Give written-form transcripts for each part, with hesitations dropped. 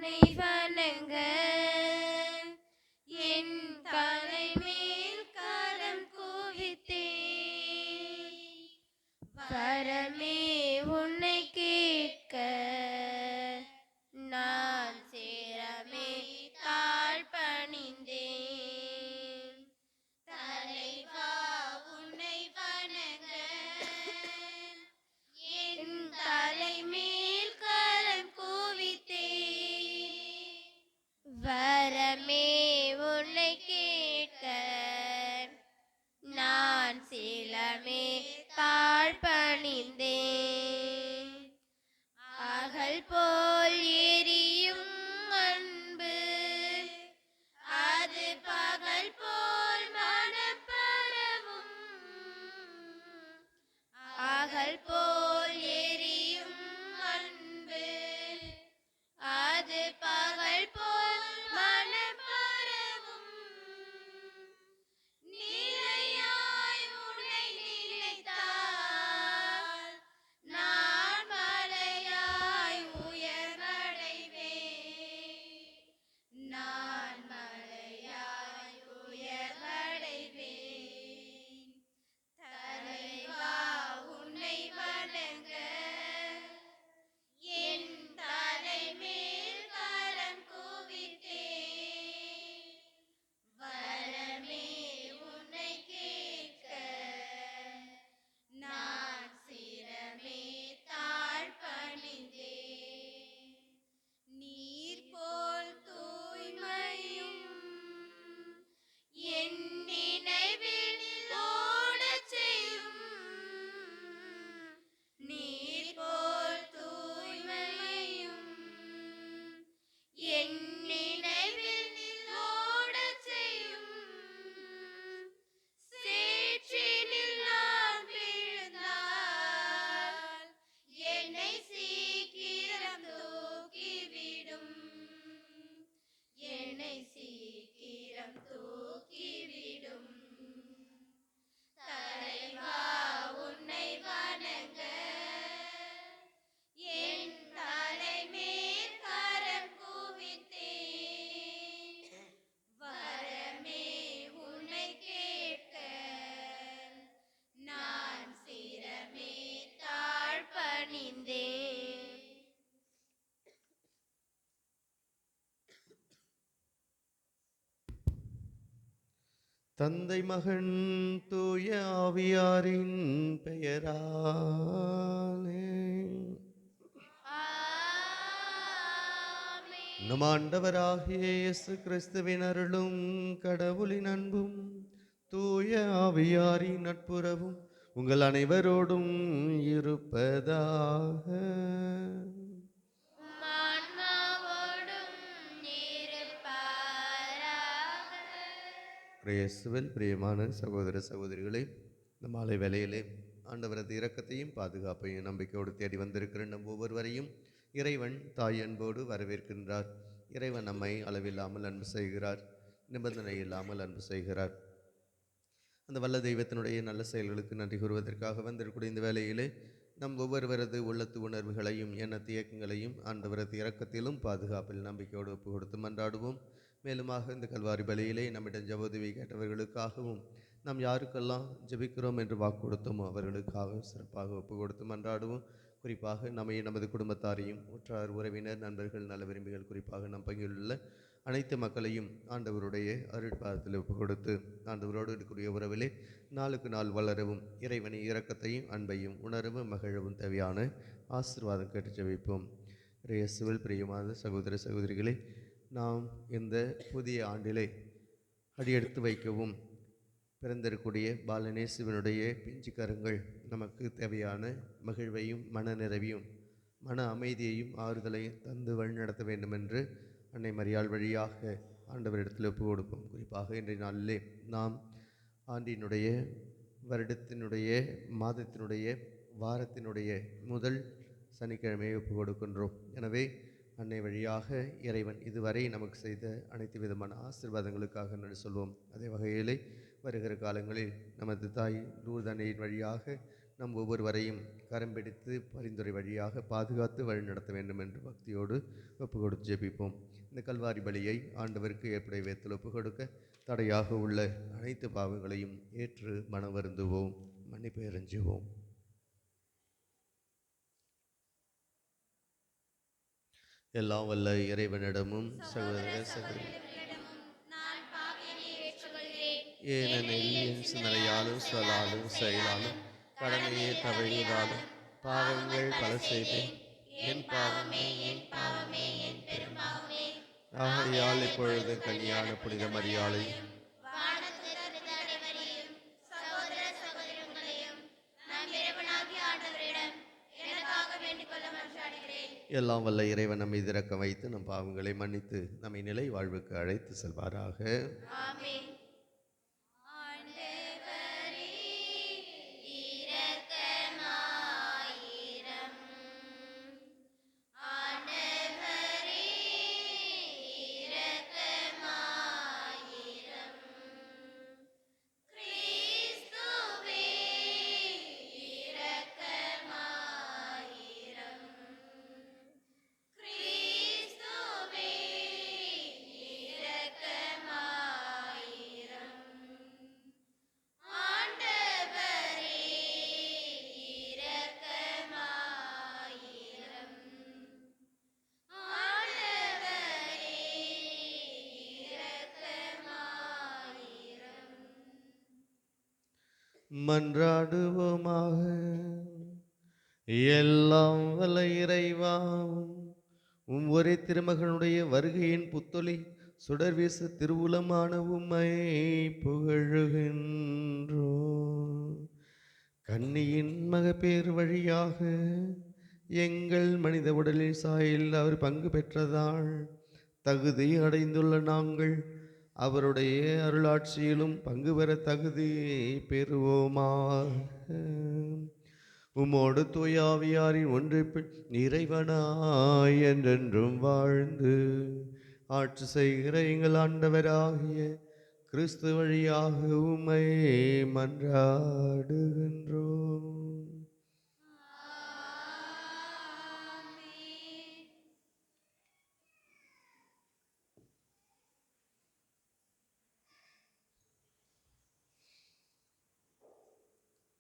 உன்னை வணங்க என் தலைமேல் கரம் குவித்தேன். வரமே உன்னை கேட்க நான் சிரமே தாழ்பணிந்தேன். தலைவா உன்னை வணங்க என் தலைமேல் கரம் குவித்தேன். வரமே உன்னை கேட்க நான் சிலமே தாழ்பணிந்தேன். அகல் போல் எரியும் அன்பு அது பகல் போல் மனப்பரவும். அகல் போல் எரியும் அன்பு அது பகல் போல் மனப்பரவும். நிலையாய் உன்னை நினைத்தால் நான் மலையாய் உயர்வடைவேன். நான் மலையாய் உயர்வடைவேன். தலைவா உன்னை வணங்க என் தலைமேல் கரம் குவித்தேன். வரமே உன்னை கேட்க நான் சிரமே தாழ்பணிந்தேன். நீர் போல் தூய்மையும் என் நினைவில் ஓடச் செய்யும். நீர் போல் தூய்மையும் என் நினைவில் ஓடச் செய்யும். சேற்றினில் நான் விழுந்தால் என்னை சீக்கிரம் தூக்கிவிடும். என்னை சீக்கிரம் தூக்கிவிடும். தலைவா உன்னை வணங்க என் தலைமேல் கரம் குவித்தேன். வரமே உன்னை கேட்க நான் சிரமே தாழ்பணிந்தேன். தந்தை மகன் தூய ஆவியாரின் பெயராலே ஆமென். நம் ஆண்டவராகிய இயேசு கிறிஸ்துவின் அருளும் கடவுளின் அன்பும் தூய ஆவியாரின் நட்புறவும் உங்கள் அனைவரோடும் இருப்பதாக. உம் ஆன்மாவோடும் இருப்பாராக. இயேசுவில் பிரியமான சகோதர சகோதரிகளே, இந்த மாலை வேளையிலே ஆண்டவரது இரக்கத்தையும் பாதுகாப்பையும் நம்பிக்கையோடு தேடி வந்திருக்கிற நம் ஒவ்வொருவரையும் இறைவன் தாய் அன்போடு வரவேற்கின்றார். இறைவன் நம்மை அளவில்லாமல் அன்பு செய்கிறார், நிபந்தனை இல்லாமல் அன்பு செய்கிறார். அந்த வல்ல தெய்வத்தினுடைய நல்ல செயல்களுக்கு நன்றி கூறுவதற்காக வந்திருக்கூடிய இந்த வேளையிலே நம் ஒவ்வொருவரது உள்ளத்து உணர்வுகளையும் எண்ணத்து இயக்கங்களையும் ஆண்டவரது இரக்கத்திலும் பாதுகாப்பில் நம்பிக்கையோடு ஒப்பு கொடுத்து மன்றாடுவோம். மேலுமாக இந்த கல்வாரி பலியிலே நம்மிடம் ஜெபோதவி கேட்டவர்களுக்காகவும் நாம் யாருக்கெல்லாம் ஜெபிக்கிறோம் என்று வாக்கு கொடுத்தோமோ அவர்களுக்காக சிறப்பாக ஒப்பு கொடுத்து மன்றாடுவோம். குறிப்பாக நம்மையும் நமது குடும்பத்தாரையும் உற்றார் உறவினர் நண்பர்கள் நல விரும்பிகள் குறிப்பாக நம் பங்கிலுள்ள அனைத்து மக்களையும் ஆண்டவருடைய அருட்பாதத்தில் ஒப்பு கொடுத்து ஆண்டவரோடு இருக்கக்கூடிய உறவிலே நாளுக்கு நாள் வளரவும் இறைவனின் இரக்கத்தையும் அன்பையும் உணரவும் மகிழவும் தேவையான ஆசீர்வாதம் கேட்டு ஜெபிப்போம். இயேசுவில் பிரியமான சகோதர சகோதரிகளே, நாம் இந்த புதிய ஆண்டிலே அடியெடுத்து வைக்கவும் பிறந்திருக்கூடிய பாலநேசுவனுடைய பிஞ்சு கரங்கள் நமக்கு தேவையான மகிழ்வையும் மன நிறைவையும் மன அமைதியையும் ஆறுதலையும் தந்து வழிநடத்த வேண்டும் என்று அன்னை மரியாள் வழியாக ஆண்டவரிடத்தில் ஒப்பு கொடுப்போம். குறிப்பாக இன்றைய நாளிலே நாம் ஆண்டினுடைய வருடத்தினுடைய மாதத்தினுடைய வாரத்தினுடைய முதல் சனிக்கிழமையை ஒப்பு கொடுக்கின்றோம். எனவே அன்னை வழியாக இறைவன் இதுவரை நமக்கு செய்த அனைத்து விதமான ஆசீர்வாதங்களுக்காக நன்றி சொல்வோம். அதே வகையிலே வருகிற காலங்களில் நமது தாய் லூர்து அன்னையின் வழியாக நம் ஒவ்வொருவரையும் கரம் பிடித்து பரிந்துரை வழியாக பாதுகாத்து வழிநடத்த வேண்டும் என்று பக்தியோடு ஒப்பு கொடுத்து ஜெபிப்போம். இந்த கல்வாரி பலியை ஆண்டவருக்கு ஏற்புடைய வேத்தில் ஒப்பு கொடுக்க தடையாக உள்ள அனைத்து பாவங்களையும் ஏற்று மனவருந்துவோம், மன்னிப்பு இறைஞ்சுவோம். எல்லாம் வல்ல இறைவனிடமும் சகோதர சகோதரி நான் பாவியனை ஏற்றுக்கொள்கிறேன். ஏனெனில் என் சிந்தனையாலும் சொல்லாலும் செயலாலும் கடமையை தவறியதாலும் பாவங்கள் பல செய்தேன். என் பாவமே என் பாவமே என் பெரும்பாவமே. ஆகையால் இப்பொழுது கன்னியான புனித மரியாளையும் வானதூதர் அனைவரையும் சகோதர சகோதரிகளையும் நம் இறைவனாகிய ஆண்டவரிடம் எனக்காக வேண்டிக் கொள்ள மன்றாடுகிறேன். எல்லாம் வல்ல இறைவன் நம்மை திறக்க வைத்து நம் பாவங்களை மன்னித்து நம்மை நிலை வாழ்வுக்கு அழைத்து செல்வாராக. ஆமென். ஆண்டவரே இரக்கமாயிரம். ஆண்டவரே இரக்கமாயிரம். கிறிஸ்துவே இரக்கமாயிரம். கிறிஸ்துவே இரக்கமாயிரம். ஆண்டவரே இரக்கமாயிரம். ஆண்டவரே இரக்கமாயிரம். மன்றாடுவோமாக. எல்லாம் வல்ல இறைவா, ஒரே திருமகனுடைய வருகையின் புத்தொலி சுடர்வீச திருவுளமான உம்மை புகழுகின்றோ. கன்னியின் மகப்பேறு வழியாக எங்கள் மனித உடலின் சாயலில் அவர் பங்கு பெற்றதால் தகுதி அடைந்துள்ள நாங்கள் அவருடைய அருளாட்சியிலும் பங்கு பெற தகுதி பெறுவோமாக. உமோடு தூயாவியாரின் ஒன்றிப்பில் இறைவனாய் என்றென்றும் வாழ்ந்து ஆட்சி செய்கிற எங்கள் ஆண்டவராகிய கிறிஸ்து வழியாக உம்மை மன்றாடுகின்றோம். ஆமென்.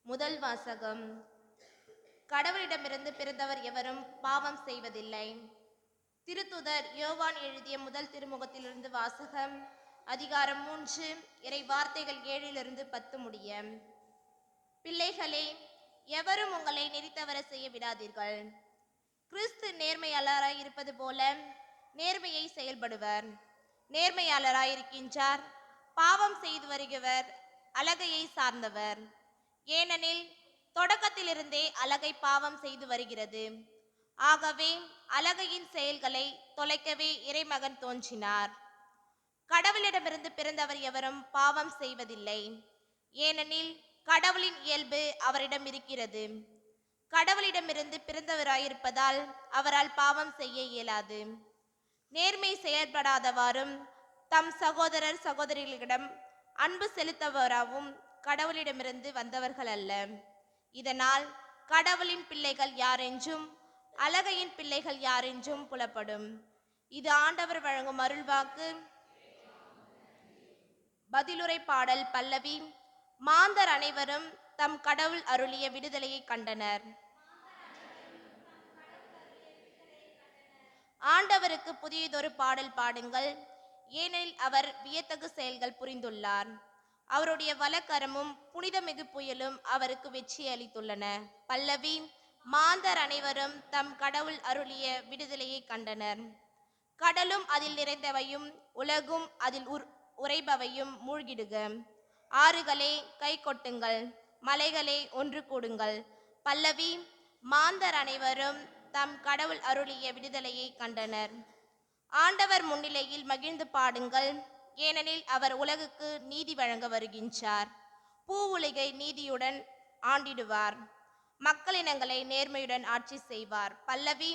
முதல் வாசகம். கடவுளிடமிருந்து பிறந்தவர் எவரும் பாவம் செய்வதில்லை. திருத்துதர் யோவான் எழுதிய முதல் திருமுகத்திலிருந்து வாசகம். அதிகாரம் 3, இறை வார்த்தைகள் 7-10 முடிய. பிள்ளைகளே, எவரும் உங்களை நெறித்தவர செய்ய விடாதீர்கள். கிறிஸ்து நேர்மையாளராய் இருப்பது போல நேர்மையை செயல்படுவர். நேர்மையாளராயிருக்கின்றார். பாவம் செய்து வருகிறவர் அலகையை சார்ந்தவர். ஏனெனில் தொடக்கத்திலிருந்தே அலகை பாவம் செய்து வருகிறது. ஆகவே அலகையின் செயல்களை தொலைக்கவே இறைமகன் தோன்றினார். கடவுளிடமிருந்து பிறந்தவர் எவரும் பாவம் செய்வதில்லை. ஏனெனில் கடவுளின் இயல்பு அவரிடம் இருக்கிறது. கடவுளிடமிருந்து பிறந்தவராயிருப்பதால் அவரால் பாவம் செய்ய இயலாது. நேர்மை செயல்படாதவாறும் தம் சகோதரர் சகோதரிகளிடம் அன்பு செலுத்தவராகவும் கடவுளிடமிருந்து வந்தவர்கள் அல்ல. இதனால் கடவுளின் பிள்ளைகள் யாரென்றும் அலகையின் பிள்ளைகள் யாரென்றும் புலப்படும். இது ஆண்டவர் வழங்கும் அருள்வாக்கு. பதிலுரை பாடல் பல்லவி. மாந்தர் அனைவரும் தம் கடவுள் அருளிய விடுதலையை கண்டனர். ஆண்டவருக்கு புதியதொரு பாடல் பாடுங்கள், ஏனெனில் அவர் வியத்தகு செயல்கள் புரிந்துள்ளார். அவருடைய வலக்கரமும் புனிதமிகு புயலும் அவருக்கு வெற்றி அளித்துள்ளன. பல்லவி. மாந்தர் அனைவரும் தம் கடவுள் அருளிய விடுதலையை கண்டனர். கடலும் அதில் நிறைந்தவையும் உலகும் அதில் உறைபவையும் மூழ்கிடுக. ஆறுகளே கை கொட்டுங்கள், மலைகளே ஒன்று கூடுங்கள். பல்லவி. மாந்தர் அனைவரும் தம் கடவுள் அருளிய விடுதலையை கண்டனர். ஆண்டவர் முன்னிலையில் மகிழ்ந்து பாடுங்கள், ஏனெனில் அவர் உலகுக்கு நீதி வழங்க வருகின்றார். பூ உலகை நீதியுடன் ஆண்டிடுவார். மக்களினங்களை நேர்மையுடன் ஆட்சி செய்வார். பல்லவி.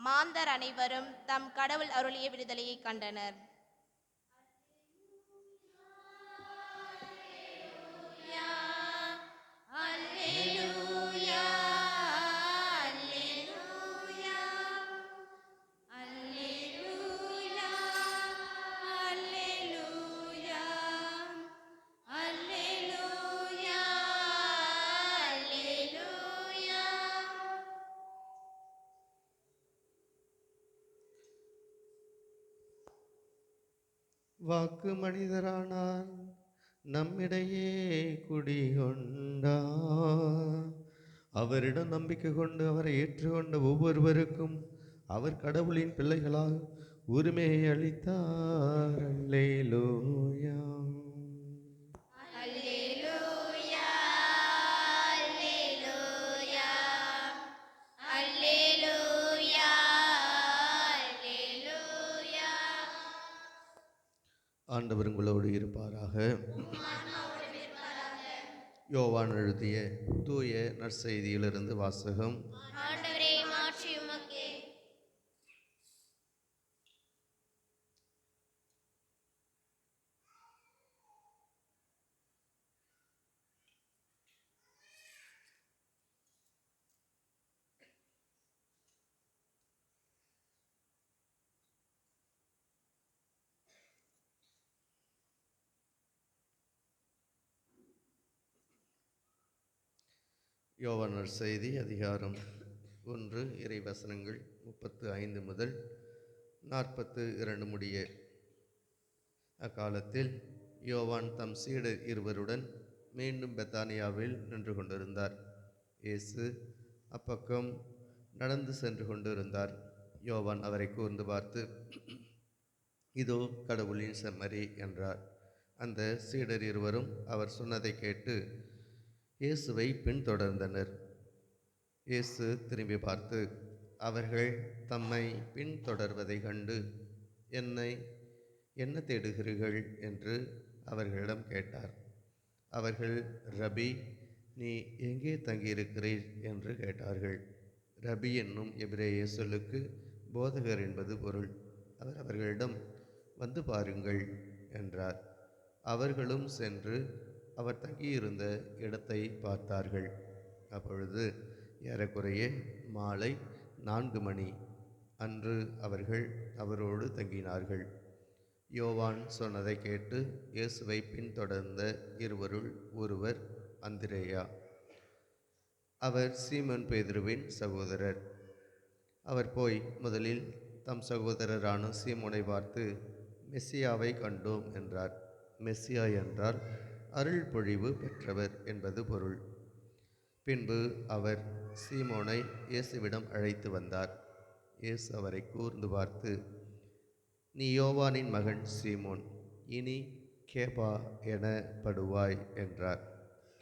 மாந்தர் அனைவரும் தம் கடவுள் அருளிய விடுதலையை கண்டனர். அல்லேலூயா வாக்கு மனிதரானார், நம்மிடையே குடிகொண்டார். அவரிடம் நம்பிக்கை கொண்டு அவரை ஏற்றுக்கொண்ட ஒவ்வொருவருக்கும் அவர் கடவுளின் பிள்ளைகளால் உரிமையை அளித்தார். அல்லேலூயா. அல்லேலூயா அல்லேலூயா அல்லேலூயா அல்லேலூயா. ஆண்டவர் உங்களோடு இருப்பாராக. யோவான் எழுதிய தூய நற்செய்தியிலிருந்து வாசகம். ஆண்டவரே மாற்றி உமக்கே. யோவான் நற்செய்தி அதிகாரம் 1 இறைவசனங்கள் 35 முதல் 42 முடிய. அக்காலத்தில் யோவான் தம் சீடர் இருவருடன் மீண்டும் பெத்தானியாவில் நின்று கொண்டிருந்தார். இயேசு அப்பக்கம் நடந்து சென்று கொண்டிருந்தார். யோவான் அவரை கூர்ந்து பார்த்து, இதோ கடவுளின் செம்மறி என்றார். அந்த சீடர் இருவரும் அவர் சொன்னதை கேட்டு இயேசுவை பின்தொடர்ந்தனர். இயேசு திரும்பி பார்த்து அவர்கள் தம்மை பின்தொடர்வதைக் கண்டு, என்ன தேடுகிறீர்கள் என்று அவர்களிடம் கேட்டார். அவர்கள், ரபி, நீ எங்கே தங்கியிருக்கிறீர் என்று கேட்டார்கள். ரபி என்னும் எபிரேய சொல்லுக்கு போதகர் என்பது பொருள். அவர் அவர்களிடம், வந்து பாருங்கள் என்றார். அவர்களும் சென்று அவர் தங்கியிருந்த இடத்தை பார்த்தார்கள். அப்பொழுது ஏறக்குறைய மாலை 4 மணி. அன்று அவர்கள் அவரோடு தங்கினார்கள். யோவான் சொன்னதை கேட்டு இயேசுவை பின்தொடர்ந்த இருவருள் ஒருவர் அந்திரேயா. அவர் சீமோன் பேதுருவின் சகோதரர். அவர் போய் முதலில் தம் சகோதரரான சீமோனை பார்த்து, மெஸ்ஸியாவை கண்டோம் என்றார். மெஸ்ஸியா என்றால் அருள் பொழிவு பெற்றவர் என்பது பொருள். பின்பு அவர் சீமோனை இயேசுவிடம் அழைத்து வந்தார். இயேசு அவரை கூர்ந்து பார்த்து, நீ யோவானின் மகன் சீமோன், இனி கேபா எனப்படுவாய் என்றார்.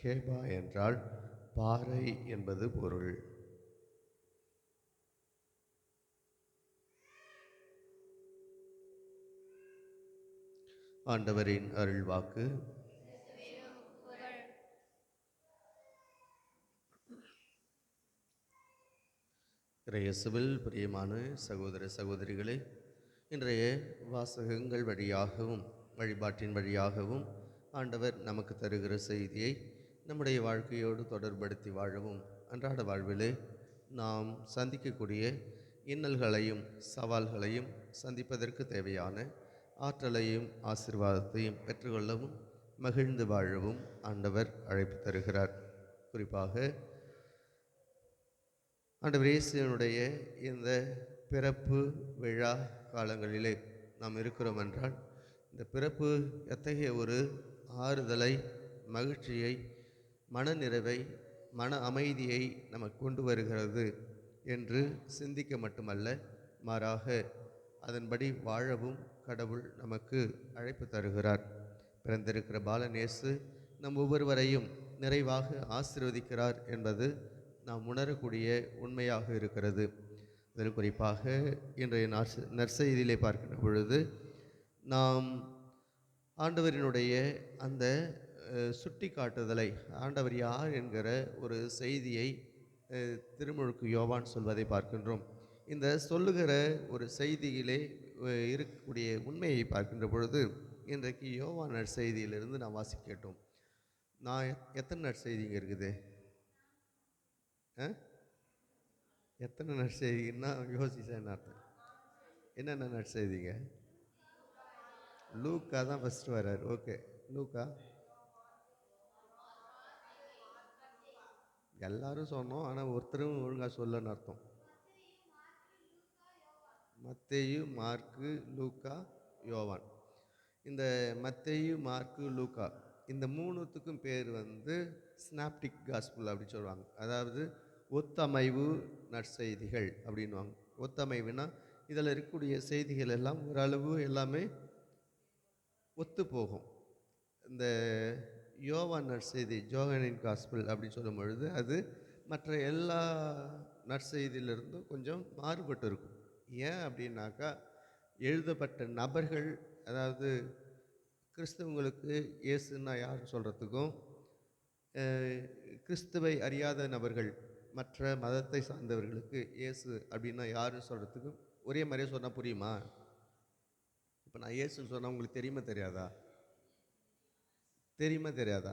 கேபா என்றால் பாறை என்பது பொருள். ஆண்டவரின் அருள்வாக்கு. இயேசுவில் பிரியமான சகோதர சகோதரிகளே, இன்றைய வாசகங்கள் வழியாகவும் வழிபாட்டின் வழியாகவும் ஆண்டவர் நமக்கு தருகிற செய்தியை நம்முடைய வாழ்க்கையோடு தொடர்படுத்தி வாழவும், அன்றாட வாழ்விலே நாம் சந்திக்கக்கூடிய இன்னல்களையும் சவால்களையும் சந்திப்பதற்கு தேவையான ஆற்றலையும் ஆசீர்வாதத்தையும் பெற்றுக்கொள்ளவும் மகிழ்ந்து வாழவும் ஆண்டவர் அழைப்பு தருகிறார். குறிப்பாக ஆண்டவர் இயேசுவினுடைய இந்த பிறப்பு விழா காலங்களிலே நாம் இருக்கிறோம் என்றால், இந்த பிறப்பு எத்தகைய ஒரு ஆறுதலை, மகிழ்ச்சியை, மனநிறைவை, மன அமைதியை நமக்கு கொண்டு வருகிறது என்று சிந்திக்க மட்டுமல்ல, மாறாக அதன்படி வாழவும் கடவுள் நமக்கு அழைப்பு தருகிறார். பிறந்திருக்கிற பாலநேசு நம் ஒவ்வொருவரையும் நிறைவாக ஆசீர்வதிக்கிறார் என்பது நாம் உணரக்கூடிய உண்மையாக இருக்கிறது. அதில் குறிப்பாக இன்றைய நற்செய்தியிலே பார்க்கின்ற பொழுது நாம் ஆண்டவரினுடைய அந்த சுட்டி காட்டுதலை, ஆண்டவர் யார் என்கிற ஒரு செய்தியை திருமுழுக்கு யோவான் சொல்வதை பார்க்கின்றோம். இந்த சொல்லுகிற ஒரு செய்தியிலே இருக்கக்கூடிய உண்மையை பார்க்கின்ற பொழுது, இன்றைக்கு யோவான் நற்செய்தியிலிருந்து நாம் வாசி கேட்டோம். நான் எத்தனை நற்செய்திங்க இருக்குது? எத்தனை நற்செய்தின்னா யோசிச்சேன் அர்த்தம். என்னென்ன நற்செய்திங்க? லூக்கா தான் ஃபஸ்ட்டு வர்றார். ஓகே, லூக்கா எல்லாரும் சொன்னோம், ஆனால் ஒருத்தரும் ஒழுங்காக சொல்லன்னு அர்த்தம். மத்தேயு, மார்க்கு, லூக்கா, யோவான். இந்த மத்தேயு, மார்க்கு, லூக்கா இந்த மூணுத்துக்கும் பேர் வந்து ஸ்னாப்டிக் காஸ்பல் அப்படி சொல்லுவாங்க. அதாவது ஒத்தமைவு நற்செய்திகள் அப்படின்வாங்க. ஒத்தமைவுனா இதில் இருக்கக்கூடிய செய்திகள் எல்லாம் ஓரளவு எல்லாமே ஒத்து போகும். இந்த யோவான் நற்செய்தி, ஜோகனின் காஸ்பல் அப்படின்னு சொல்லும் பொழுது அது மற்ற எல்லா நற்செய்தியிலிருந்தும் கொஞ்சம் மாறுபட்டு இருக்கும். ஏன் அப்படின்னாக்கா, எழுதப்பட்ட நபர்கள், அதாவது கிறிஸ்தவங்களுக்கு இயேசுன்னா யாருன்னு சொல்கிறதுக்கும், கிறிஸ்துவை அறியாத நபர்கள், மற்ற மதத்தை சார்ந்தவர்களுக்கு இயேசு அப்படின்னா யாருன்னு சொல்கிறதுக்கும் ஒரே மாதிரியே சொன்னால் புரியுமா? இப்போ நான் இயேசுன்னு சொன்னால் உங்களுக்கு தெரியுமா தெரியாதா? தெரியுமா தெரியாதா?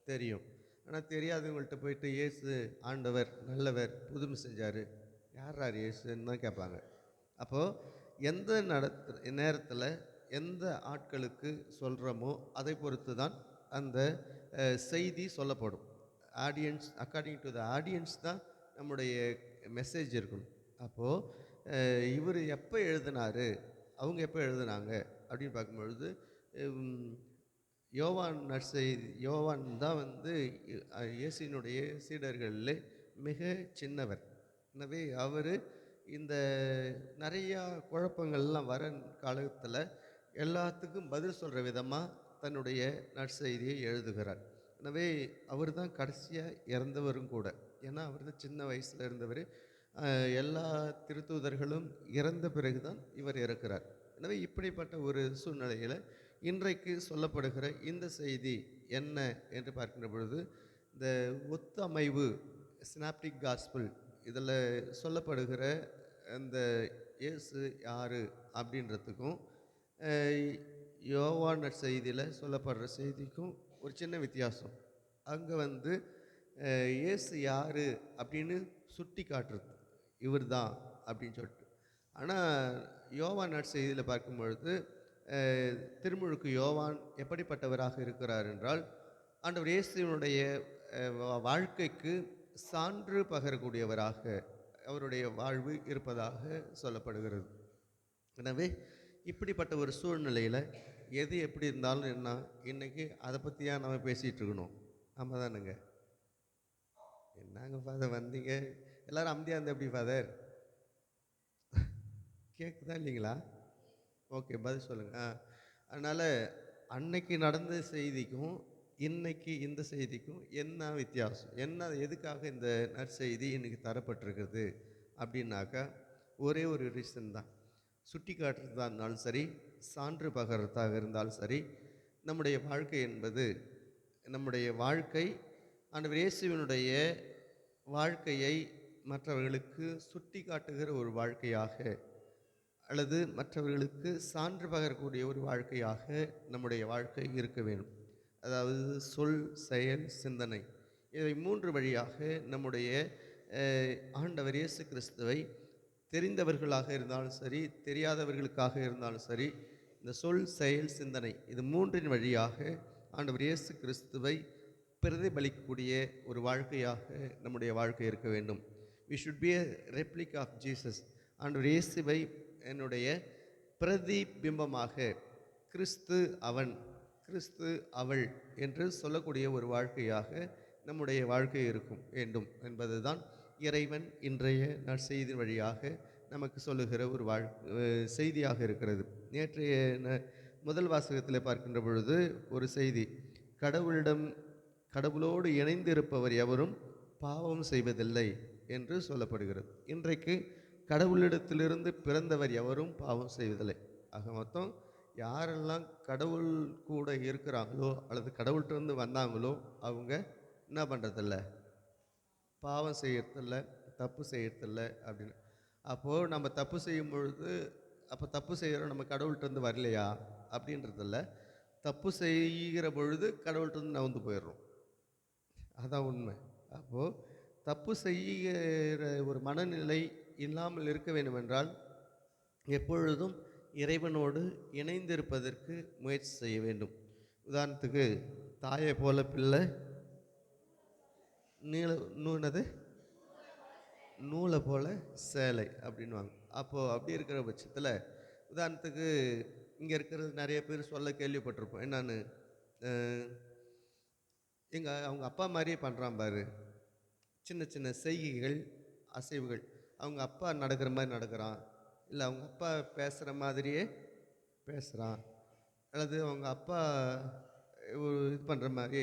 தெரியும். ஆனால் தெரியாதவங்கள்ட்ட போயிட்டு இயேசு ஆண்டவர், நல்லவர், புதுமை செஞ்சார், யார் இயேசுன்னு தான் கேட்பாங்க. அப்போது எந்த நேரத்தில் எந்த ஆட்களுக்கு சொல்கிறோமோ அதை பொறுத்து தான் அந்த செய்தி சொல்லப்படும். Audience, according to the audience தான் நம்முடைய மெசேஜ் இருக்கணும். அப்போது இவர் எப்போ எழுதினார், அவங்க எப்போ எழுதுனாங்க அப்படின்னு பார்க்கும்பொழுது, யோவான் நற்செய்தி, யோவான் தான் வந்து இயேசுவினுடைய சீடர்களில் மிக சின்னவர். எனவே அவர் இந்த நிறையா குழப்பங்கள்லாம் வர காலத்தில் எல்லாத்துக்கும் பதில் சொல்கிற விதமாக தன்னுடைய நற்செய்தியை எழுதுகிறார். எனவே அவர் தான் கடைசியாக இறந்தவரும் கூட. ஏன்னா அவர் தான் சின்ன வயசில் இருந்தவர். எல்லா திருத்தூதர்களும் இறந்த பிறகு தான் இவர் இறக்கிறார். எனவே இப்படிப்பட்ட ஒரு சூழ்நிலையில் இன்றைக்கு சொல்லப்படுகிற இந்த செய்தி என்ன என்று பார்க்கின்ற பொழுது, இந்த ஒத்தமைவு ஸ்னாப்டிக் காஸ்பிள் இதில் சொல்லப்படுகிற அந்த இயேசு யார் அப்படின்றதுக்கும் யோவான் செய்தியில் சொல்லப்படுற செய்திக்கும் ஒரு சின்ன வித்தியாசம். அங்கே வந்து இயேசு யார் அப்படின்னு சுட்டி காட்டுறது இவர் தான் அப்படின்னு சொல்லிட்டு. ஆனால் யோவான் நற்செய்தியில் பார்க்கும் பொழுது திருமுழுக்கு யோவான் எப்படிப்பட்டவராக இருக்கிறார் என்றால், ஆண்டவர் இயேசுவினுடைய வாழ்க்கைக்கு சான்று பகரக்கூடியவராக அவருடைய வாழ்வு இருப்பதாக சொல்லப்படுகிறது. எனவே இப்படிப்பட்ட ஒரு சூழ்நிலையில் எது எப்படி இருந்தாலும் என்ன, இன்றைக்கி அதை பற்றியா நம்ம பேசிகிட்டு இருக்கணும்? ஆமாம் தானுங்க? என்னங்க ஃபாதர் வந்தீங்க, எல்லோரும் அமைதியாக இருந்தால் எப்படி ஃபாதர்? கேட்குதா இல்லைங்களா? ஓகே, பதில் சொல்லுங்கள். அதனால் அன்னைக்கு நடந்த செய்திக்கும் இன்னைக்கு இந்த செய்திக்கும் என்ன வித்தியாசம், என்ன, எதுக்காக இந்த நற்செய்தி இன்றைக்கி தரப்பட்டிருக்குது அப்படின்னாக்கா, ஒரே ஒரு ரீசன் தான். சுட்டி காட்டுறதா இருந்தாலும் சரி, சான்று பகர்றதாக இருந்தாலும் சரி, நம்முடைய வாழ்க்கை என்பது, நம்முடைய வாழ்க்கை ஆண்டவர் இயேசுவினுடைய வாழ்க்கையை மற்றவர்களுக்கு சுட்டி காட்டுகிற ஒரு வாழ்க்கையாக, அல்லது மற்றவர்களுக்கு சான்று பகரக்கூடிய ஒரு வாழ்க்கையாக நம்முடைய வாழ்க்கை இருக்க வேண்டும். அதாவது சொல், செயல், சிந்தனை, இவை மூன்று வழியாக நம்முடைய ஆண்டவர் இயேசு கிறிஸ்துவை தெரிந்தவர்களாக இருந்தாலும் சரி, தெரியாதவர்களுக்காக இருந்தாலும் சரி, இந்த சொல், செயல், சிந்தனை இது மூன்றின் வழியாக ஆண்டவர் இயேசு கிறிஸ்துவை பிரதிபலிக்கக்கூடிய ஒரு வாழ்க்கையாக நம்முடைய வாழ்க்கை இருக்க வேண்டும். we should be a replica of Jesus. ஆண்டவர் இயேசுவை என்னுடைய பிரதிபிம்பமாக, கிறிஸ்து அவன், கிறிஸ்து அவள் என்று சொல்லக்கூடிய ஒரு வாழ்க்கையாக நம்முடைய வாழ்க்கை இருக்கும் வேண்டும் என்பதுதான் இறைவன் இன்றைய நற்செய்தி வழியாக நமக்கு சொல்லுகிற ஒரு செய்தியாக இருக்கிறது. நேற்றைய முதல் வாசகத்தில் பார்க்கின்ற பொழுது ஒரு செய்தி, கடவுளோடு இணைந்திருப்பவர் எவரும் பாவம் செய்வதில்லை என்று சொல்லப்படுகிறது. இன்றைக்கு கடவுளிடத்திலிருந்து பிறந்தவர் எவரும் பாவம் செய்வதில்லை. ஆக மொத்தம் யாரெல்லாம் கடவுள் கூட இருக்கிறாங்களோ அல்லது கடவுள்கிட்ட வந்தாங்களோ அவங்க என்ன பண்ணுறதில்ல, பாவம் செய்யறதில்ல, தப்பு செய்யறதில்ல அப்படின்னு. அப்போது நம்ம தப்பு செய்யும் பொழுது, அப்போ தப்பு செய்கிறோம் நம்ம கடவுள்கிட்ட வரலையா அப்படின்றதில்ல, தப்பு செய்கிற பொழுது கடவுள்கிட்ட நகர்ந்து போயிடுறோம். அதான் உண்மை. அப்போது தப்பு செய்கிற ஒரு மனநிலை இல்லாமல் இருக்க வேண்டுமென்றால் எப்பொழுதும் இறைவனோடு இணைந்திருப்பதற்கு முயற்சி செய்ய வேண்டும். உதாரணத்துக்கு, தாயை போல பிள்ளை நூலை போல சேலை அப்படின்வாங்க. அப்போது அப்படி இருக்கிற பட்சத்தில், உதாரணத்துக்கு இங்கே இருக்கிறது நிறைய பேர் சொல்ல கேள்விப்பட்டிருப்போம். என்னன்னு அவங்க அப்பா மாதிரியே பண்ணுறான் பாரு, சின்ன சின்ன செய்கைகள், அசைவுகள். அவங்க அப்பா நடக்கிற மாதிரி நடக்கிறான், இல்லை அவங்க அப்பா பேசுகிற மாதிரியே பேசுகிறான், அல்லது அவங்க அப்பா ஒரு இது பண்ணுற மாதிரி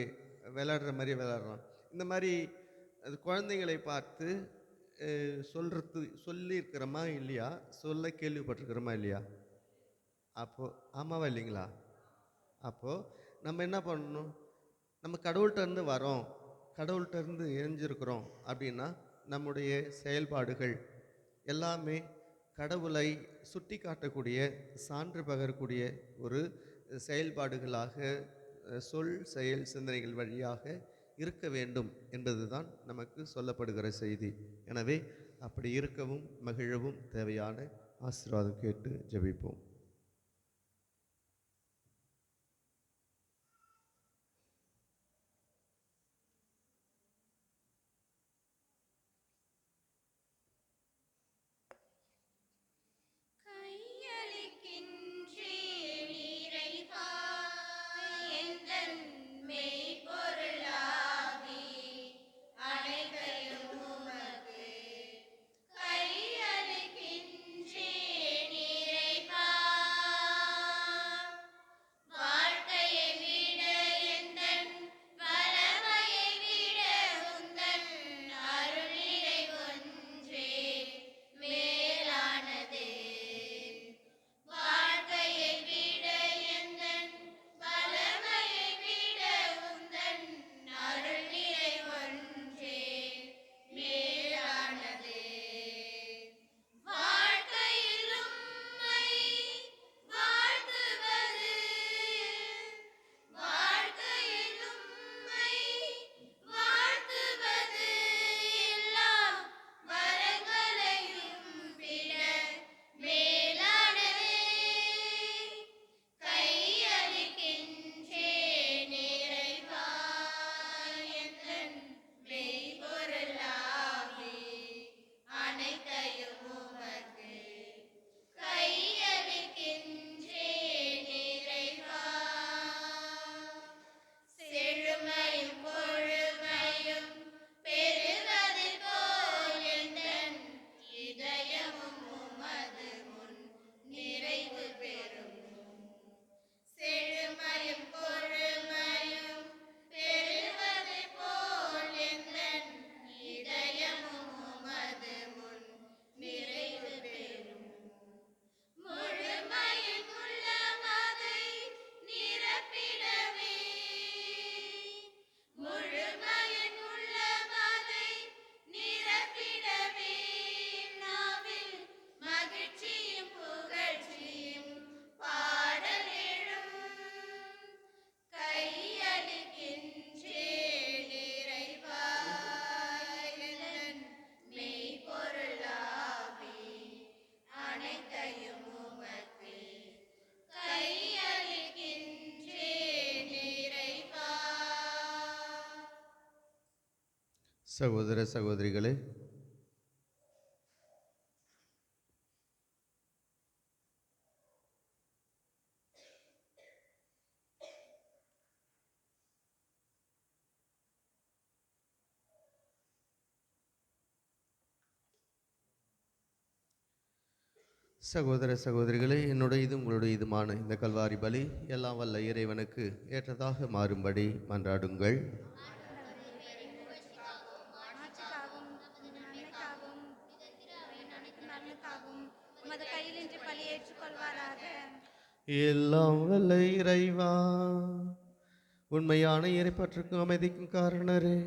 விளையாடுற மாதிரியே விளையாடுறான். இந்த மாதிரி அது குழந்தைங்களை பார்த்து சொல்லியிருக்கிறோமா இல்லையா, சொல்ல கேள்விப்பட்டிருக்கிறோமா இல்லையா? அப்போது ஆமாவா இல்லைங்களா? அப்போது நம்ம என்ன பண்ணணும்? நம்ம கடவுள்கிட்ட இருந்து வரோம், கடவுள்கிட்ட இருந்து இணைஞ்சிருக்கிறோம் அப்படின்னா நம்முடைய செயல்பாடுகள் எல்லாமே கடவுளை சுட்டி காட்டக்கூடிய, சான்று பகரக்கூடிய ஒரு செயல்பாடுகளாக, சொல் செயல் சிந்தனைகள் வழியாக இருக்க வேண்டும் என்பதுதான் நமக்கு சொல்லப்படுகிற செய்தி. எனவே அப்படி இருக்கவும் மகிழவும் தேவையான ஆசீர்வாதம் கேட்டு ஜெபிப்போம். சகோதர சகோதரிகளே, சகோதர சகோதரிகளே, என்னுடைய இது உங்களுடைய இதுமான இந்த கல்வாரி பலி எல்லாம் வல்ல இறைவனுக்கு ஏற்றதாக மாறும்படி மன்றாடுங்கள். எல்லாம் வல்ல இறைவா, உண்மையான இறைப்பற்றுக்கும் அமைதிக்கும் காரணரே,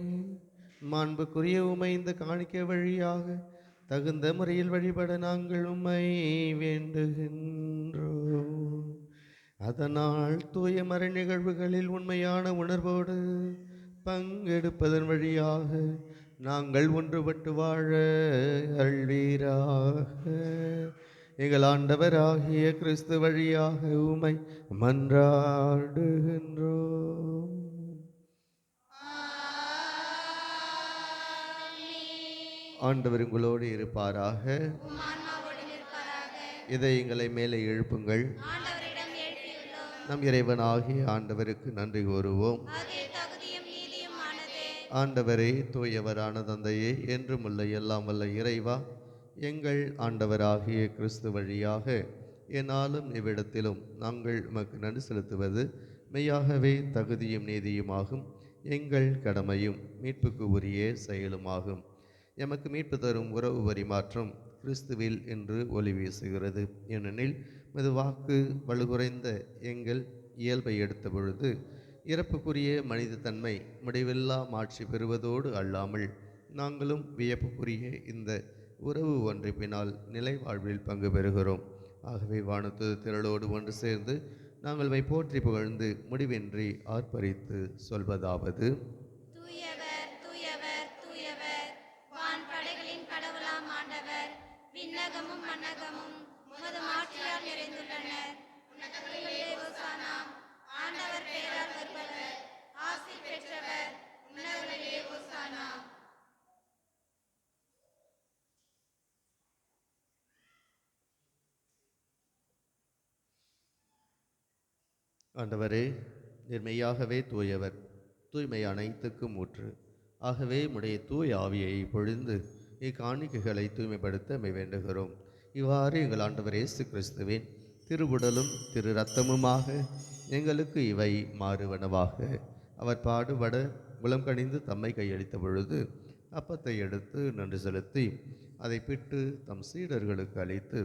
மாண்புக்குரிய உமை இந்த காணிக்கை வழியாக தகுந்த முறையில் வழிபட நாங்கள் உம்மை வேண்டுகின்றோம். அதனால் தூய மறை நிகழ்வுகளில் உண்மையான உணர்வோடு பங்கெடுப்பதன் வழியாக நாங்கள் ஒன்றுபட்டு வாழ அருள்வீராக. எங்கள் ஆண்டவராகிய கிறிஸ்து வழியாக உம்மை மன்றாடுகின்றோம். ஆண்டவர் உங்களோடு இருப்பாராக. இதயங்களை மேலே எழுப்புங்கள். நம் இறைவனாகிய ஆண்டவருக்கு நன்றி கூறுவோம். அது தகுதியும் நீதியுமானதே. ஆண்டவரே, தூயவரான தந்தையே, என்றும் உள்ள எல்லாம் வல்ல இறைவா, எங்கள் ஆண்டவராகிய கிறிஸ்து வழியாக என்னாலும் இவ்விடத்திலும் நாங்கள் உமக்கு நன்றி செலுத்துவது மெய்யாகவே தகுதியும் நீதியுமாகும். எங்கள் கடமையும் மீட்புக்கு உரிய செயலுமாகும். எமக்கு மீட்பு தரும் உறவு பரிமாற்றம் கிறிஸ்துவில் என்று ஒளி வீசுகிறது. ஏனெனில் மது வாக்கு வலுகுறைந்த எங்கள் இயல்பை எடுத்த பொழுது இறப்புக்குரிய மனித தன்மை முடிவில்லா மாட்சி பெறுவதோடு அல்லாமல் நாங்களும் வியப்புக்குரிய இந்த உறவு ஒன்றிப்பினால் நிலை வாழ்வில் பங்கு பெறுகிறோம். ஆகவே வானத்து திரளோடு ஒன்று சேர்ந்து நாங்கள் போற்றி புகழ்ந்து முடிவின்றி ஆர்ப்பரித்து சொல்வதாவது: தூயவர் தூயவர் தூயவர், வான் படைகளின் கடவுளாம் ஆண்டவர். விண்ணகமும் மண்ணகமும் உமது மாட்சியால் நிறைந்துள்ளனர். உன்னதங்களிலே ஓசானா. ஆண்டவர் பெயரால் வருபவர் ஆசி பெற்றவர். உன்னதங்களிலே ஓசானா. ஆண்டவரே, நிர்மையாகவே தூயவர், தூய்மை அனைத்துக்கும் ஊற்று. ஆகவே உடைய தூய ஆவியை பொழிந்து இக்காணிக்கைகளை தூய்மைப்படுத்த வேண்டுகிறோம். இவ்வாறு எங்கள் ஆண்டவர் இயேசு கிறிஸ்துவின் திருவுடலும் திரு இரத்தமுமாக எங்களுக்கு இவை மாறுவனவாக. அவர் பாடுபட உளம் கனிந்து தம்மை கையளித்த பொழுது அப்பத்தை எடுத்து நன்றி செலுத்தி அதை பிட்டு தம் சீடர்களுக்கு அளித்து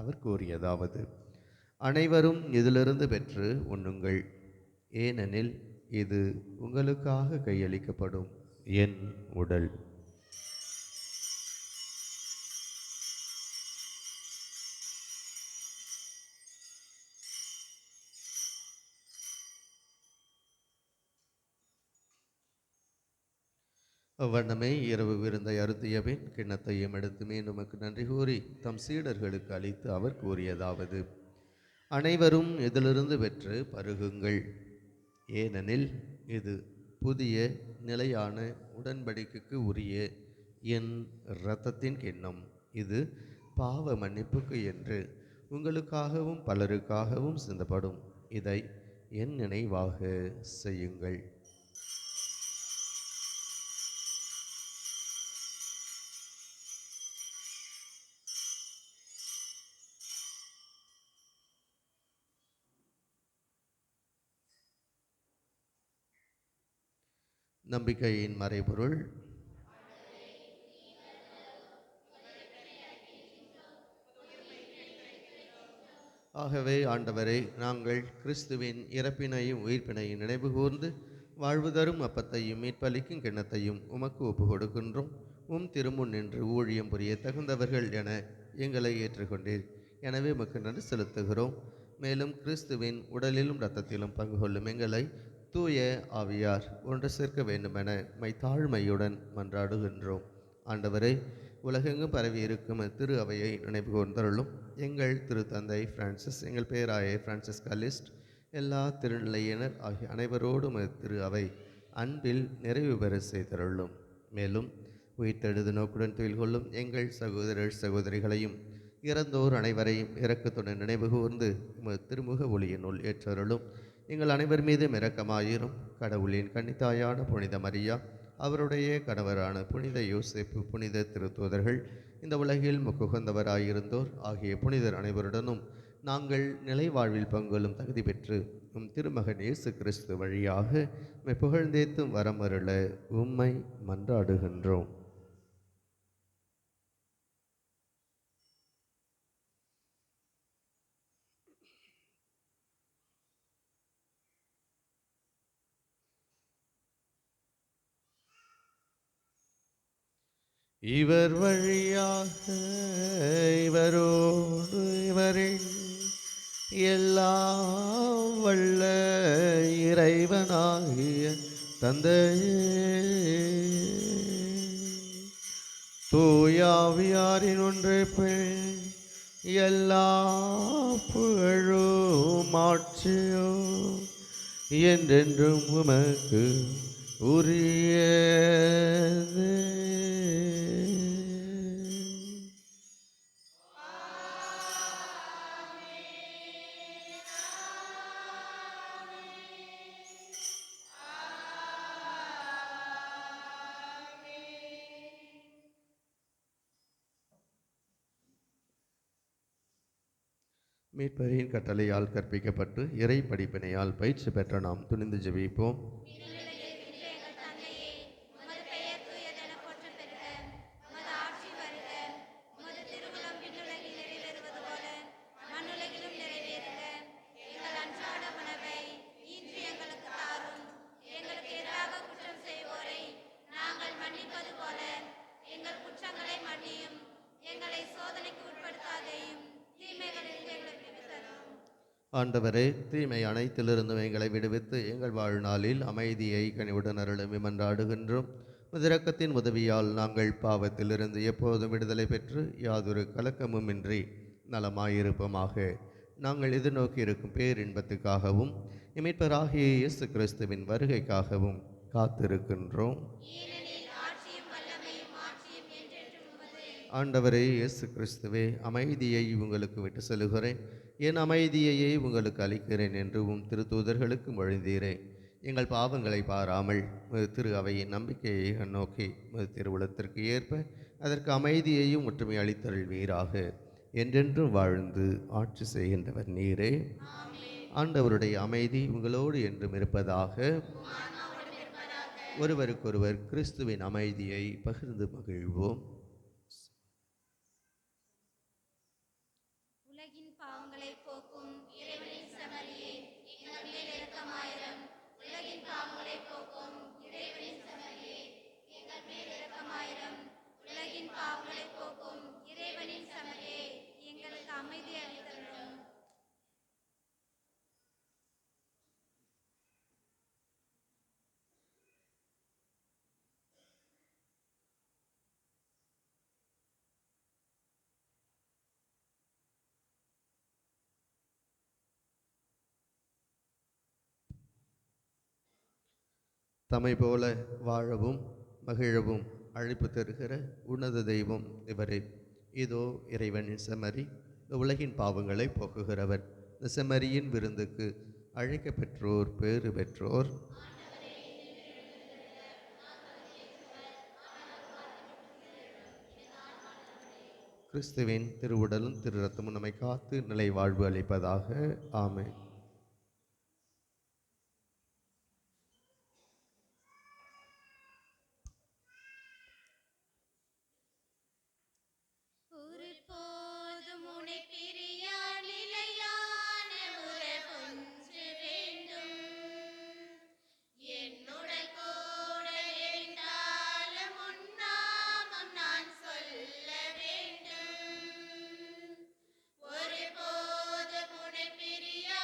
அவர் கூறியதாவது: அனைவரும் இதிலிருந்து பெற்று உண்ணுங்கள், ஏனெனில் இது உங்களுக்காக கையளிக்கப்படும் என் உடல். அவ்வண்ணமே இரவு விருந்தை அருந்திய பின் கிண்ணத்தையும் எடுத்து மீண்டும் உமக்கு நன்றி கூறி தம் சீடர்களுக்கு அளித்து அவர் கூறியதாவது: அனைவரும் இதிலிருந்து பெற்று பருகுங்கள், ஏனெனில் இது புதிய நிலையான உடன்படிக்கைக்கு உரிய என் இரத்தத்தின் கிண்ணம். இது பாவ மன்னிப்புக்கு என்று உங்களுக்காகவும் பலருக்காகவும் சிந்தப்படும். இதை என் நினைவாக செய்யுங்கள். நம்பிக்கையின் மறைபொருள். ஆகவே ஆண்டவரை, நாங்கள் கிறிஸ்துவின் இறப்பினையும் உயிர்ப்பினையும் நினைவு கூர்ந்து வாழ்வு தரும் அப்பத்தையும் மீட்பளிக்கும் கிண்ணத்தையும் உமக்கு ஒப்பு கொடுக்கின்றோம். திருமுன் நின்று ஊழியம் புரிய தகுந்தவர்கள் என எங்களை ஏற்றுக்கொண்டீர். எனவே உமக்கு நன்றி செலுத்துகிறோம். மேலும் கிறிஸ்துவின் உடலிலும் இரத்தத்திலும் பங்கு கொள்ளும் எங்களை தூய ஆவியார் ஒன்று சேர்க்க வேண்டுமென தாழ்மையுடன் மன்றாடுகின்றோம். ஆண்டவரை, உலகெங்கும் பரவி இருக்கும் திரு அவையை நினைவு கூர்ந்தருளும். எங்கள் திருத்தந்தை பிரான்சிஸ், எங்கள் பேராய பிரான்சிஸ் கலிஸ்ட், எல்லா திருநிலையினர் ஆகிய அனைவரோடும் திரு அவை அன்பில் நிறைவு பெற செய்தருளும். மேலும் உயிர்த்தெழுது நோக்குடன் துயில் கொள்ளும் எங்கள் சகோதரர் சகோதரிகளையும் இறந்தோர் அனைவரையும் இரக்கத்துடன் நினைவு கூர்ந்து திருமுக ஒளியினுள் ஏற்றருளும். எங்கள் அனைவர் மீதும் இரக்கமாயிரும். கடவுளின் கன்னித்தாயான புனித மரியா, அவருடைய கணவரான புனித யோசேப்பு, புனித திருத்தூதர்கள், இந்த உலகில் முக்குகந்தவராயிருந்தோர் ஆகிய புனிதர் அனைவருடனும் நாங்கள் நிலை வாழ்வில் பங்கொள்ளும் தகுதி பெற்று திருமகன் இயேசு கிறிஸ்து வழியாக புகழ்ந்தேத்தும் வரமருள உம்மை மன்றாடுகின்றோம். இவர் வழியாக இவரோடு இவரின் எல்லாம் வல்ல இறைவனாகிய தந்தையே, தூயாவியாரின் ஒன்றைப்பில் எல்லா புகழும் ஆட்சியும் என்றென்றும் உமக்கு உரியது. மீட்பரின் கட்டளையால் கற்பிக்கப்பட்டு இறை படிப்பினையால் பயிற்சி பெற்ற நாம் துணிந்து ஜெபிப்போம். எங்கள் தந்தையே, உமது பெயர் தூயதென போற்றப் பெறுக. உமது ஆட்சி வருக. உமது திருவுளம் விண்ணுலகில் நிறைவேறுவது போல மண்ணுலகிலும் நிறைவேறுக. எங்கள் அன்றாட உணவை இன்று எங்களுக்கு தாரும். எங்களுக்கு எதிராக குற்றம் செய்வோரை நாங்கள் மன்னிப்பது போல எங்கள் குற்றங்களை மன்னியும். எங்களை சோதனைக்கு உட்படுத்தாதேயும், தீமைகளில் எங்களுக்கு விடுவித்தரும். ஆண்டவரே, தீமை அனைத்திலிருந்தும் எங்களை விடுவித்து எங்கள் வாழ்நாளில் அமைதியை கனிவுடன் அருளும் மன்றாடுகின்றோம். இரக்கத்தின் உதவியால் நாங்கள் பாவத்திலிருந்து எப்போதும் விடுதலை பெற்று யாதொரு கலக்கமுமின்றி நலமாயிருப்போமாக. நாங்கள் எதிர்நோக்கி இருக்கும் பேரின்பத்துக்காகவும் மீட்பராகிய இயேசு கிறிஸ்துவின் வருகைக்காகவும் காத்திருக்கின்றோம். ஏனெனில் ஆட்சியும் வல்லமையும் ஆட்சியும் என்றென்றும் உமதே. ஆண்டவரே இயேசு கிறிஸ்துவே, அமைதியை உங்களுக்கு விட்டு செல்கிறேன், என் அமைதியையே உங்களுக்கு அளிக்கிறேன் என்று திருத்தூதர்களுக்கு மொழிந்தீரே. எங்கள் பாவங்களை பாராமல் திரு அவையின் நம்பிக்கையை நோக்கி திருவுளத்திற்கு ஏற்ப அதற்கு அமைதியையும் ஒற்றுமை அளித்தருள்வீராக. என்றென்றும் வாழ்ந்து ஆட்சி செய்கின்றவர் நீரே. ஆண்டவருடைய அமைதி உங்களோடு என்றும் இருப்பதாக. ஒருவருக்கொருவர் கிறிஸ்துவின் அமைதியை பகிர்ந்து மகிழ்வோம். உலகின் பாவங்களை போக்கும் இறைவனின் செம்மறியே, எங்கள் மேல் இரக்கமாயிரம். உலகின் பாவங்களை போக்கும் இறைவனின் செம்மறியே, எங்கள் மேல் இரக்கமாயிரம். உலகின் பாவங்களை போக்கும் இறைவனின் செம்மறியே, எங்களுக்கு அமைதி அளித்தருளும். தம்மை போல வாழவும் மகிழவும் அழைப்பு தருகிற உன்னத தெய்வம் இவரே. இதோ இறைவனின் செம்மறி, உலகின் பாவங்களை போக்குகிறவர். இந்த செம்மறியின் விருந்துக்கு அழைக்க பெற்றோர் பேறு பெற்றோர். கிறிஸ்துவின் திருவுடலும் திரு ரத்தமும் நம்மை காத்து நிலை வாழ்வு அளிப்பதாக. ஆமென். ஒருபோதும் உன்னை பிரியா நிலையான உறவொன்று வேண்டும். என்னுடன் கூட இருந்தாலும் உன் நாமம் நான் சொல்ல வேண்டும். ஒருபோதும் உன்னை பிரியா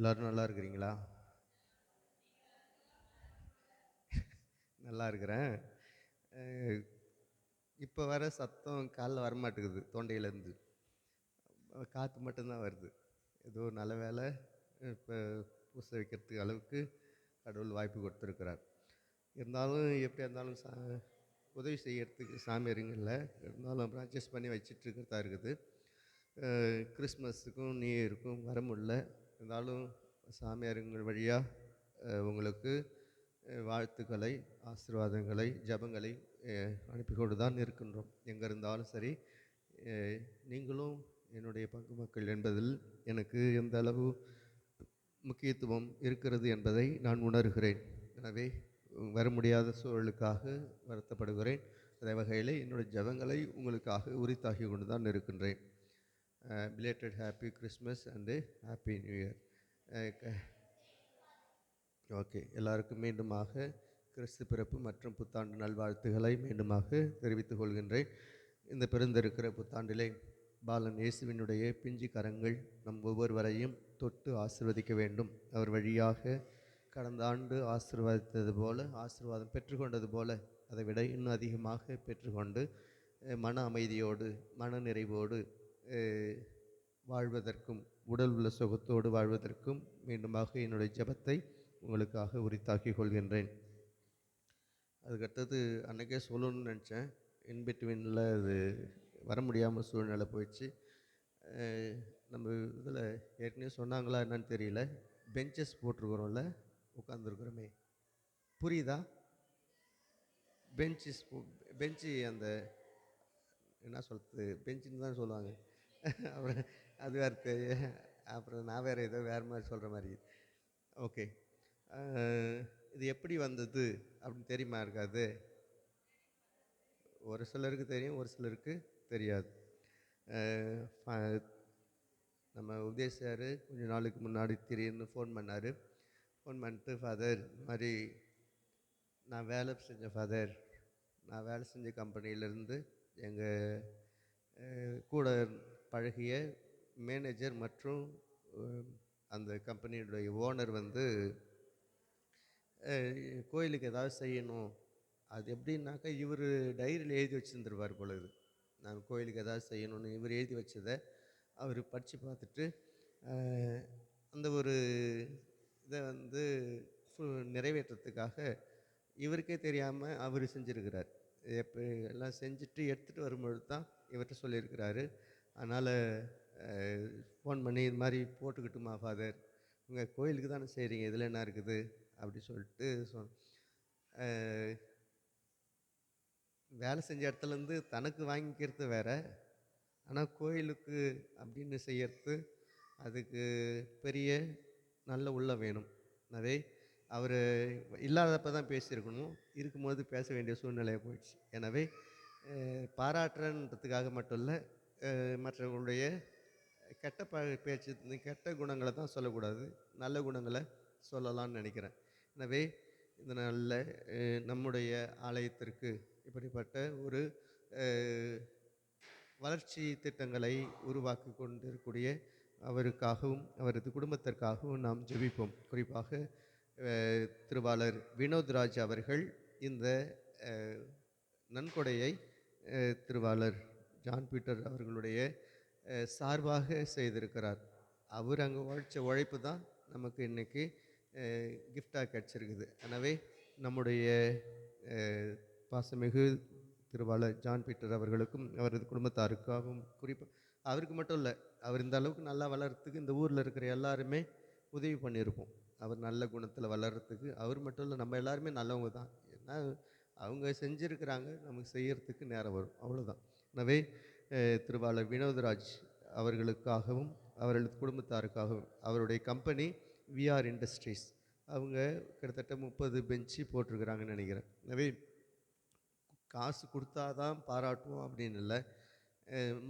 எல்லோரும் நல்லா இருக்கிறீங்களா? நல்லா இருக்கிறேன். இப்போ வர சத்தம் காலில் வரமாட்டேங்குது, தொண்டையிலேருந்து காற்று மட்டும்தான் வருது. ஏதோ நல்ல வேலை இப்போ பூச வைக்கிறதுக்கு அளவுக்கு கடவுள் வாய்ப்பு கொடுத்துருக்கிறார். இருந்தாலும் எப்படியா இருந்தாலும் உதவி செய்யறதுக்கு சாமியாருங்க இல்லை, இருந்தாலும் அப்புறம் அட்ஜஸ்ட் பண்ணி வச்சிட்ருக்கிறதா இருக்குது. கிறிஸ்மஸுக்கும் நியூ இயருக்கும் வர முடியல, இருந்தாலும் சாமியாருங்கள் வழியாக உங்களுக்கு வாழ்த்துக்களை, ஆசீர்வாதங்களை, ஜபங்களை அனுப்பி கொண்டு தான் இருக்கின்றோம். எங்கே இருந்தாலும் சரி, நீங்களும் என்னுடைய பங்கு மக்கள் என்பதில் எனக்கு எந்த அளவு முக்கியத்துவம் இருக்கிறது என்பதை நான் உணர்கிறேன். எனவே வர முடியாத சூழலுக்காக வருத்தப்படுகிறேன். அதே வகையில் என்னுடைய ஜபங்களை உங்களுக்காக உரித்தாகி கொண்டு தான் இருக்கின்றேன். Belated happy Christmas and happy new year. Okay, எல்லாருக்கும் மீண்டுமாக கிறிஸ்து பிறப்பு மற்றும் புத்தாண்டு நல்வாழ்த்துக்களை மீண்டுமாக தெரிவித்துக் கொள்கின்றேன். இந்த பிறந்திருக்கிற புத்தாண்டிலே பாலன் இயேசுவினுடைய பிஞ்சு கரங்கள் நம் ஒவ்வொருவரையும் தொட்டு ஆசீர்வதிக்க வேண்டும். அவர் வழியாக கடந்த ஆண்டு ஆசீர்வாதித்தது போல, ஆசீர்வாதம் பெற்றுக்கொண்டது போல, அதை விட இன்னும் அதிகமாக பெற்றுக்கொண்டு மன அமைதியோடு, மன நிறைவோடு வாழ்வதற்கும், உடல் உள்ள சுகத்தோடு வாழ்வதற்கும் மீண்டுமாக என்னுடைய ஜெபத்தை உங்களுக்காக உரித்தாக்கி கொள்கின்றேன். அதுக்கடுத்தது அன்றைக்கே சொல்லணும்னு நினச்சேன், இன்பிட்வீனில் அது வர முடியாமல் சூழ்நிலை போயிடுச்சு. நம்ம இதில் ஏற்கனவே சொன்னாங்களா என்னன்னு தெரியல, பெஞ்சஸ் போட்டிருக்கிறோம்ல, உட்காந்துருக்குறோமே, புரியுதா? பெஞ்சு அந்த என்ன சொல்கிறது, பெஞ்சுன்னு தான் சொல்லுவாங்க. அப்புறம் அது வேறு தெரிய, அப்புறம் நான் வேறு ஏதோ வேறு மாதிரி சொல்கிற மாதிரி. ஓகே, இது எப்படி வந்தது அப்படின்னு தெரியுமா? இருக்காது, ஒரு சிலருக்கு தெரியும், ஒரு சிலருக்கு தெரியாது. நம்ம உதேசார் கொஞ்ச நாளுக்கு முன்னாடி திடீர்னு ஃபோன் பண்ணார். ஃபோன் பண்ணிட்டு, ஃபாதர் இந்த மாதிரி நான் வேலை செஞ்சேன் ஃபாதர், நான் வேலை செஞ்ச கம்பெனியிலேருந்து எங்கள் கூட பழகிய மேனேஜர் மற்றும் அந்த கம்பெனியுடைய ஓனர் வந்து கோயிலுக்கு ஏதாவது செய்யணும். அது எப்படின்னாக்கா, இவர் டைரியில் எழுதி வச்சுருந்துருவார் பொழுது, நான் கோயிலுக்கு ஏதாவது செய்யணும்னு இவர் எழுதி வச்சதை அவர் படித்து பார்த்துட்டு அந்த ஒரு இதை வந்து நிறைவேற்றத்துக்காக இவருக்கே தெரியாமல் அவர் செஞ்சுருக்கிறார். எப்போ எல்லாம் செஞ்சுட்டு எடுத்துகிட்டு வரும்பொழுது தான் இவர்கிட்ட சொல்லியிருக்கிறாரு. அதனால் ஃபோன் பண்ணி இது மாதிரி போட்டுக்கிட்டுமா ஃபாதர், உங்கள் கோயிலுக்கு தானே செய்கிறீங்க, இதில் என்ன இருக்குது அப்படி சொல்லிட்டு வேலை செஞ்ச இடத்துலேருந்து தனக்கு வாங்கிக்கிறது வேறு, ஆனால் கோயிலுக்கு அப்படின்னு செய்யறது அதுக்கு பெரிய நல்ல உள்ள வேணும். எனவே அவர் இல்லாதப்போ தான் பேசியிருக்கணும், இருக்கும்போது பேச வேண்டிய சூழ்நிலையாக போயிடுச்சு. எனவே பாராட்டுறன்றதுக்காக மட்டும் இல்லை, மற்றவர்களுடைய கெட்ட பேச்சு, கெட்ட குணங்களை தான் சொல்லக்கூடாது, நல்ல குணங்களை சொல்லலாம்னு நினைக்கிறேன். எனவே இந்த நாளில் நம்முடைய ஆலயத்திற்கு இப்படிப்பட்ட ஒரு வளர்ச்சி திட்டங்களை உருவாக்கி கொண்டிருக்கக்கூடிய அவருக்காகவும் அவரது குடும்பத்திற்காகவும் நாம் ஜெபிப்போம். குறிப்பாக திருவாளர் வினோத்ராஜ் அவர்கள் இந்த நன்கொடையை திருவாளர் ஜான் பீட்டர் அவர்களுடைய சார்பாக செய்திருக்கிறார். அவர் அங்கே உழைச்ச உழைப்பு தான் நமக்கு இன்றைக்கி கிஃப்டாக கிடச்சிருக்குது. எனவே நம்முடைய பாசமிகு திருவாளர் ஜான் பீட்டர் அவர்களுக்கும் அவரது குடும்பத்தாருக்காகவும், குறிப்பாக அவருக்கு மட்டும் இல்லை, அவர் இந்த அளவுக்கு நல்லா வளர்கிறதுக்கு இந்த ஊரில் இருக்கிற எல்லாருமே உதவி பண்ணியிருப்போம். அவர் நல்ல குணத்தில் வளர்கிறதுக்கு அவர் மட்டும் இல்லை, நம்ம எல்லாருமே நல்லவங்க தான். ஏன்னா அவங்க செஞ்சுருக்கிறாங்க, நமக்கு செய்கிறதுக்கு நேரம் வரும், அவ்வளோதான். எனவே திருவாளர் வினோத்ராஜ் அவர்களுக்காகவும் அவரது குடும்பத்தாருக்காகவும், அவருடைய கம்பெனி விஆர் இண்டஸ்ட்ரீஸ், அவங்க கிட்டத்தட்ட 30 பெஞ்சு போட்டிருக்கிறாங்கன்னு நினைக்கிறேன். எனவே காசு கொடுத்தா தான் பாராட்டுவோம் அப்படின்னு இல்லை,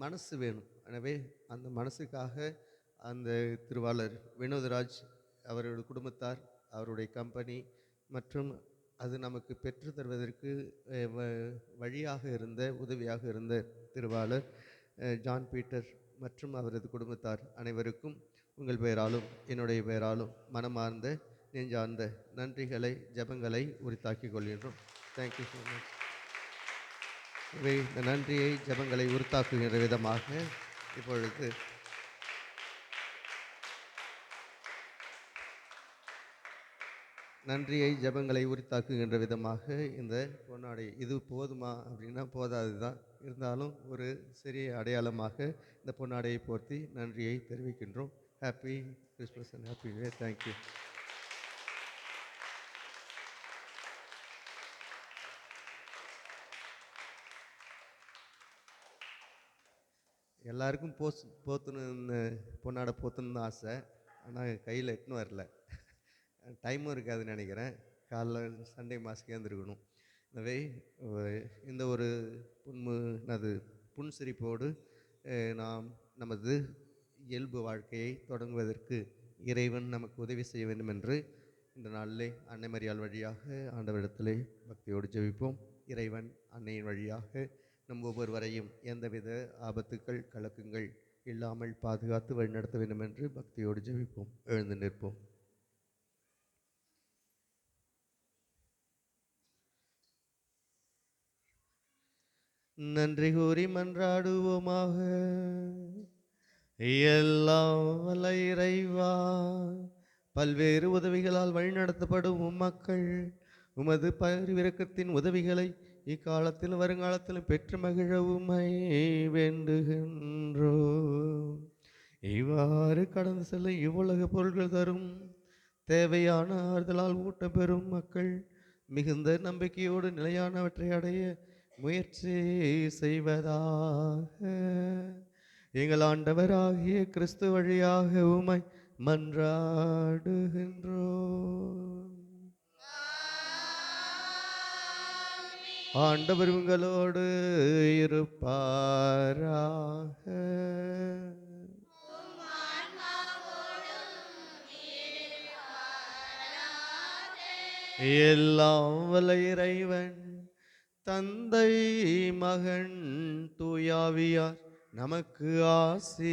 மனசு வேணும். எனவே அந்த மனசுக்காக அந்த திருவாளர் வினோத்ராஜ் அவருடைய குடும்பத்தார், அவருடைய கம்பெனி மற்றும் அது நமக்கு பெற்று தருவதற்கு வழியாக இருந்த, உதவியாக இருந்த திருவாளர் ஜான் பீட்டர் மற்றும் அவரது குடும்பத்தார் அனைவருக்கும் உங்கள் பெயராலும் என்னுடைய பெயராலும் மனமார்ந்த நெஞ்சார்ந்த நன்றிகளை ஜெபங்களை உரித்தாக்கிக் கொள்கின்றோம். Thank you so much. இவை இந்த நன்றியை ஜெபங்களை உரித்தாக்குகின்ற விதமாக இப்பொழுது நன்றியை ஜெபங்களை உரித்தாக்குகின்ற விதமாக இந்த பொன்னாடை இது போதுமா அப்படின்னா போதாது தான், இருந்தாலும் ஒரு சிறிய அடையாளமாக இந்த பொன்னாடையை போர்த்தி நன்றியை தெரிவிக்கின்றோம். Happy Christmas and happy new year. Thank you. எல்லாருக்கும் போத்தணுன்னு பொன்னாடை போத்தணுன்னு ஆசை, ஆனால் கையில் எட்டுன்னு வரல, டைமும் இருக்காதுன்னு நினைக்கிறேன். காலைல சண்டே மாஸ்க்கு ஏந்திருக்கணும். எனவே இந்த ஒரு புன்சிரிப்போடு நாம் நமது இயல்பு வாழ்க்கையை தொடங்குவதற்கு இறைவன் நமக்கு உதவி செய்ய வேண்டும் என்று இந்த நாளிலே அன்னை மரியாள் வழியாக ஆண்டவரிடத்திலே பக்தியோடு ஜெபிப்போம். இறைவன் அன்னையின் வழியாக நம் ஒவ்வொருவரையும் எந்தவித ஆபத்துக்கள் கலக்கங்கள் இல்லாமல் பாதுகாத்து வழிநடத்த வேண்டும் என்று பக்தியோடு ஜெபிப்போம். எழுந்து நிற்போம். நன்றி கூறி மன்றாடுவோமாக. எல்லாம் வல்ல இறைவா, பல்வேறு உதவிகளால் வழிநடத்தப்படும் மக்கள் உமது பரிவிரக்கத்தின் உதவிகளை இக்காலத்தில் வருங்காலத்திலும் பெற்று மகிழ உம்மை வேண்டுகின்றோம். இவ்வாறு கடந்து செல்ல இவ்வுலக பொருள்கள் தரும் தேவையான ஆறுதலால் ஊட்டம் பெறும் மக்கள் மிகுந்த நம்பிக்கையோடு நிலையானவற்றை அடைய முயற்சி செய்வதாக எங்கள் ஆண்டவராகிய கிறிஸ்து வழியாக உம்மை மன்றாடுகின்றோம். ஆண்டவர் உங்களோடு இருப்பாராக. எல்லாம் வல்ல இறைவன் தந்தை மகன் தூயாவியார் நமக்கு ஆசி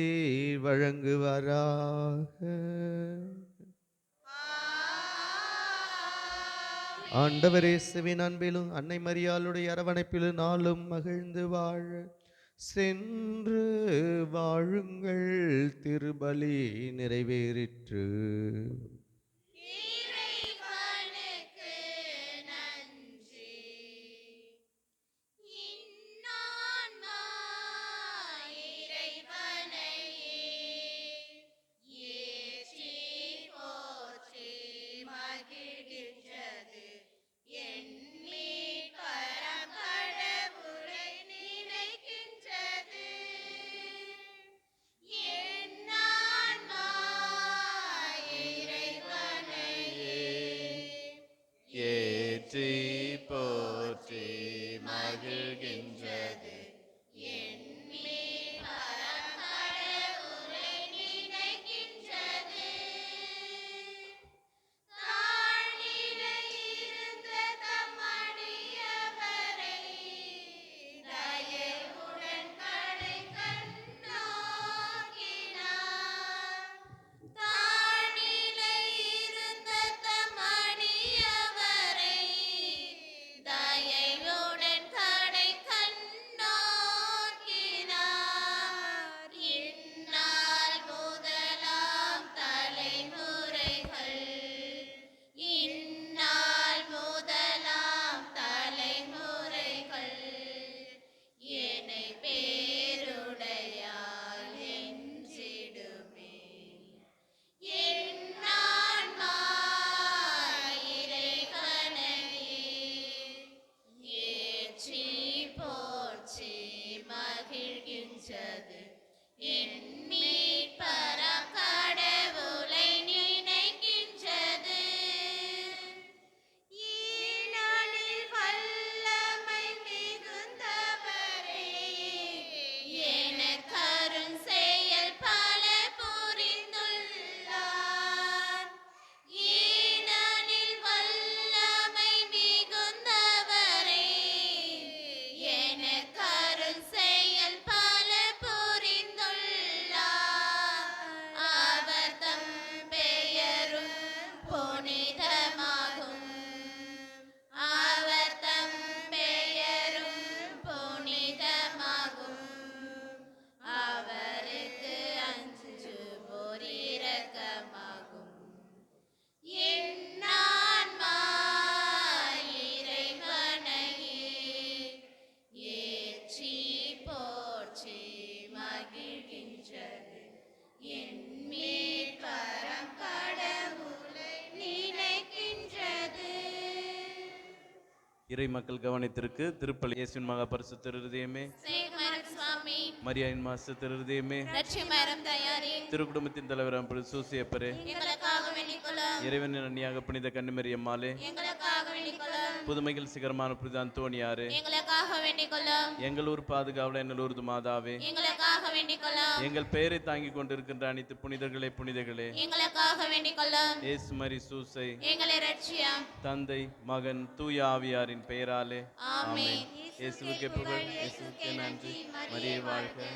வழங்குவாராக. ஆண்டவர் இயேசுவின் அன்பிலும் அன்னை மரியாளுடைய அரவணைப்பிலும் நாளும் மகிழ்ந்து வாழ சென்று வாழுங்கள். திருபலி நிறைவேறிற்று. இறைவனை இறை மக்கள் கவனத்திற்கு திருப்பலி இயேசுவின் மகா பரிசுத்த இருதயமே, சுவாமி மரியாயின் மாசு இருதயமே, ரட்சிமரம் தயாரி திருக்குடும்பத்தின் தலைவராம் சூசியப்பரே, எங்களுக்காக வேண்டிக்கொள்ளும் இறைவனின் அன்னியாக புனித கன்னிமரி அம்மாளே, எங்களுக்காக வேண்டிக்கொள்ளும் புதுமைகள் சிகரமான புனித அந்தோணியாரே, எங்களுக்காக வேண்டிக்கொள்ளும் எங்கள் ஊர் பாதுகாவல என்னலூர்து மாதாவே, எங்களுக்காக வேண்டிக்கொள்ளும் எங்கள் பெயரை தாங்கிக் கொண்டிருக்கின்ற அனைத்து புனிதர்களே புனிதர்களே, எங்களுக்காக வேண்டிக்கொள்ளும் இயேசு மரி சூசை, எங்களை ரட்சியம். தந்தை மகன் தூய ஆவியாரின் பெயராலே ஆமென். ஆமென். இயேசுவுக்கே புகழ், இயேசுவுக்கே நன்றி. மரியே வாழ்க.